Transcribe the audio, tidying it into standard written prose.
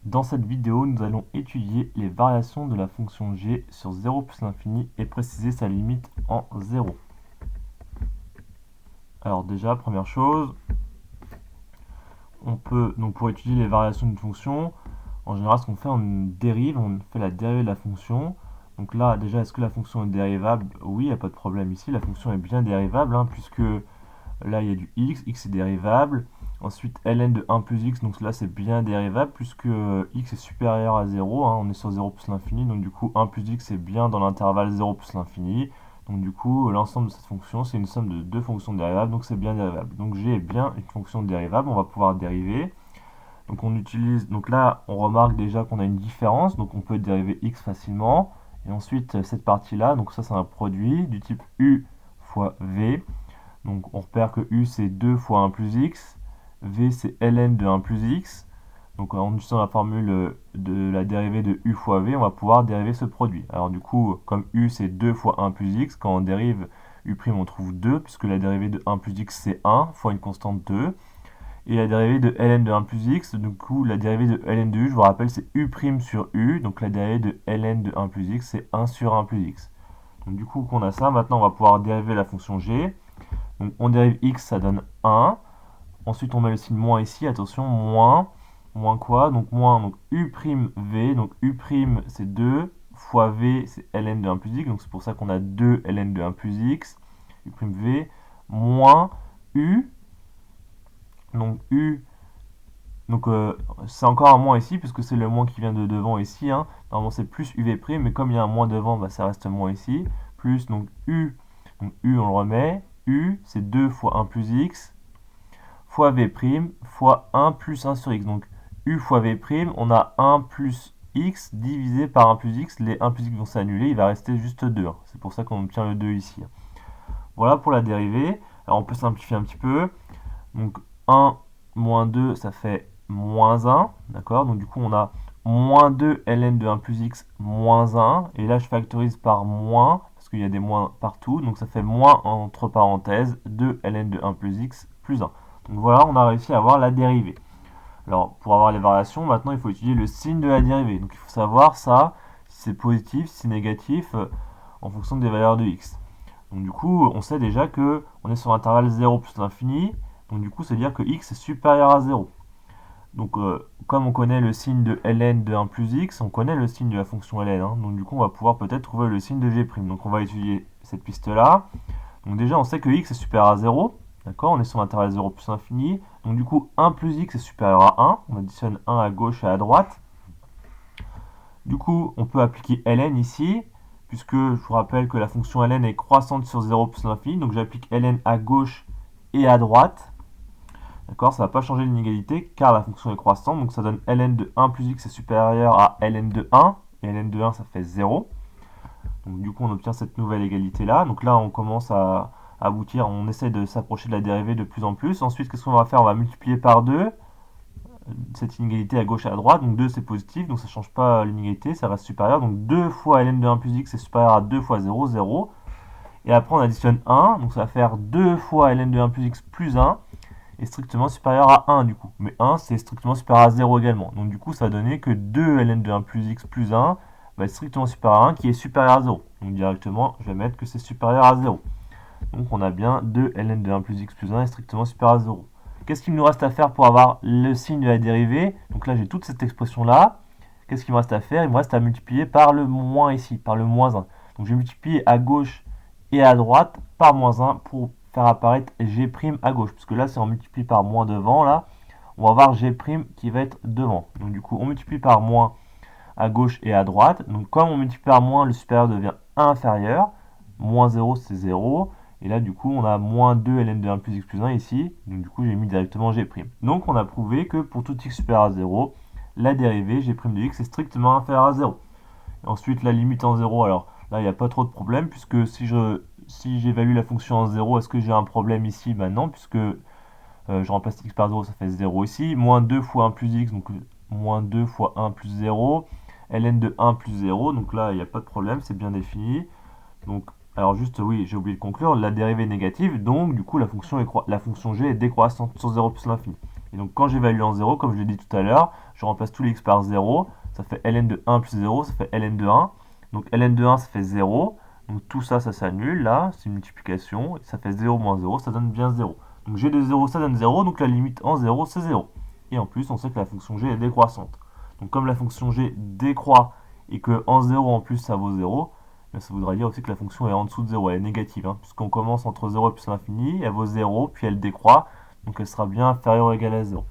Dans cette vidéo, nous allons étudier les variations de la fonction g sur 0 plus l'infini et préciser sa limite en 0. Alors déjà, première chose, on peut, donc pour étudier les variations d'une fonction, en général ce qu'on fait, on dérive, on fait la dérivée de la fonction. Donc là, déjà, est-ce que la fonction est dérivable? Oui, il n'y a pas de problème ici, la fonction est bien dérivable, puisque là il y a du x est dérivable. Ensuite, ln de 1 plus x, donc là c'est bien dérivable puisque x est supérieur à 0, on est sur 0 plus l'infini, donc du coup 1 plus x est bien dans l'intervalle 0 plus l'infini. Donc du coup, l'ensemble de cette fonction, c'est une somme de deux fonctions dérivables, donc c'est bien dérivable. Donc g est bien une fonction dérivable, on va pouvoir dériver. Donc on utilise, donc là on remarque déjà qu'on a une différence, donc on peut dériver x facilement. Et ensuite cette partie-là, donc ça c'est un produit du type u fois v. Donc on repère que u c'est 2 fois 1 plus x, v c'est ln de 1 plus x. Donc en utilisant la formule de la dérivée de u fois v, on va pouvoir dériver ce produit. Alors du coup, comme u c'est 2 fois 1 plus x, quand on dérive u', on trouve 2, puisque la dérivée de 1 plus x c'est 1 fois une constante 2. Et la dérivée de ln de 1 plus x, du coup la dérivée de ln de u, je vous rappelle, c'est u' sur u. Donc la dérivée de ln de 1 plus x, c'est 1 sur 1 plus x. Donc du coup qu'on a ça, maintenant on va pouvoir dériver la fonction g. Donc on dérive x, ça donne 1. Ensuite on met le signe moins ici, attention, moins quoi? Donc moins, donc u'v, donc u' c'est 2, fois v c'est ln de 1 plus x, donc c'est pour ça qu'on a 2 ln de 1 plus x, u'v, moins u, donc u, donc c'est encore un moins ici, puisque c'est le moins qui vient de devant ici, Normalement c'est plus uv', mais comme il y a un moins devant, bah, ça reste moins ici, plus donc u on le remet, u c'est 2 fois 1 plus x, fois v' fois 1 plus 1 sur x. Donc u fois v', on a 1 plus x divisé par 1 plus x. Les 1 plus x vont s'annuler, il va rester juste 2. C'est pour ça qu'on obtient le 2 ici. Voilà pour la dérivée. Alors on peut simplifier un petit peu. Donc 1 moins 2, ça fait moins 1. D'accord? Donc du coup, on a moins 2 ln de 1 plus x moins 1. Et là, je factorise par moins, parce qu'il y a des moins partout. Donc ça fait moins, entre parenthèses, 2 ln de 1 plus x plus 1. Donc voilà, on a réussi à avoir la dérivée. Alors, pour avoir les variations, maintenant, il faut étudier le signe de la dérivée. Donc il faut savoir ça, si c'est positif, si c'est négatif, en fonction des valeurs de x. Donc du coup, on sait déjà que on est sur l'intervalle 0 plus l'infini. Donc du coup, ça veut dire que x est supérieur à 0. Donc comme on connaît le signe de ln de 1 plus x, on connaît le signe de la fonction ln. Donc du coup, on va pouvoir peut-être trouver le signe de g'. Donc on va étudier cette piste-là. Donc déjà, on sait que x est supérieur à 0. D'accord? On est sur l'intervalle 0 plus l'infini. Donc du coup, 1 plus x est supérieur à 1. On additionne 1 à gauche et à droite. Du coup, on peut appliquer ln ici, puisque je vous rappelle que la fonction ln est croissante sur 0 plus l'infini. Donc j'applique ln à gauche et à droite. D'accord? Ça ne va pas changer l'inégalité car la fonction est croissante. Donc ça donne ln de 1 plus x est supérieur à ln de 1. Et ln de 1, ça fait 0. Donc du coup, on obtient cette nouvelle égalité là. Donc là, on commence à aboutir, on essaie de s'approcher de la dérivée de plus en plus. Ensuite, qu'est-ce qu'on va faire? On va multiplier par 2 cette inégalité à gauche et à droite. Donc 2 c'est positif, donc ça ne change pas l'inégalité, ça reste supérieur. Donc 2 fois ln de 1 plus x est supérieur à 2 fois 0, 0. Et après on additionne 1, donc ça va faire 2 fois ln de 1 plus x plus 1 est strictement supérieur à 1 du coup. Mais 1 c'est strictement supérieur à 0 également. Donc du coup ça va donner que 2 ln de 1 plus x plus 1 va être strictement supérieur à 1 qui est supérieur à 0. Donc directement je vais mettre que c'est supérieur à 0. Donc on a bien 2 ln de 1 plus x plus 1 est strictement supérieur à 0. Qu'est-ce qu'il nous reste à faire pour avoir le signe de la dérivée? Donc là j'ai toute cette expression là. Qu'est-ce qu'il me reste à faire? Il me reste à multiplier par le moins ici, par le moins 1. Donc je vais multiplier à gauche et à droite par moins 1 pour faire apparaître g' à gauche. Parce que là si on multiplie par moins devant, là, on va avoir g' qui va être devant. Donc du coup on multiplie par moins à gauche et à droite. Donc comme on multiplie par moins, le supérieur devient inférieur. Moins 0 c'est 0. Et là, du coup, on a moins 2 ln de 1 plus x plus 1 ici. Donc, du coup, j'ai mis directement g'. Donc, on a prouvé que pour tout x supérieur à 0, la dérivée g' de x est strictement inférieure à 0. Et ensuite, la limite en 0, alors là, il n'y a pas trop de problème, puisque si j'évalue la fonction en 0, est-ce que j'ai un problème ici? Bah non, puisque je remplace x par 0, ça fait 0 ici. Moins 2 fois 1 plus x, donc moins 2 fois 1 plus 0. ln de 1 plus 0, donc là, il n'y a pas de problème, c'est bien défini. Donc, alors juste, oui, j'ai oublié de conclure, la dérivée est négative, donc du coup la fonction g est décroissante sur 0 plus l'infini. Et donc quand j'évalue en 0, comme je l'ai dit tout à l'heure, je remplace tous les x par 0, ça fait ln de 1 plus 0, ça fait ln de 1. Donc ln de 1, ça fait 0. Donc tout ça, ça s'annule, là, c'est une multiplication, et ça fait 0 moins 0, ça donne bien 0. Donc g de 0, ça donne 0, donc la limite en 0, c'est 0. Et en plus, on sait que la fonction g est décroissante. Donc comme la fonction g décroît et que en 0 en plus ça vaut 0, ça voudra dire aussi que la fonction est en dessous de 0, elle est négative, hein, puisqu'on commence entre 0 et plus l'infini, elle vaut 0, puis elle décroît, donc elle sera bien inférieure ou égale à 0.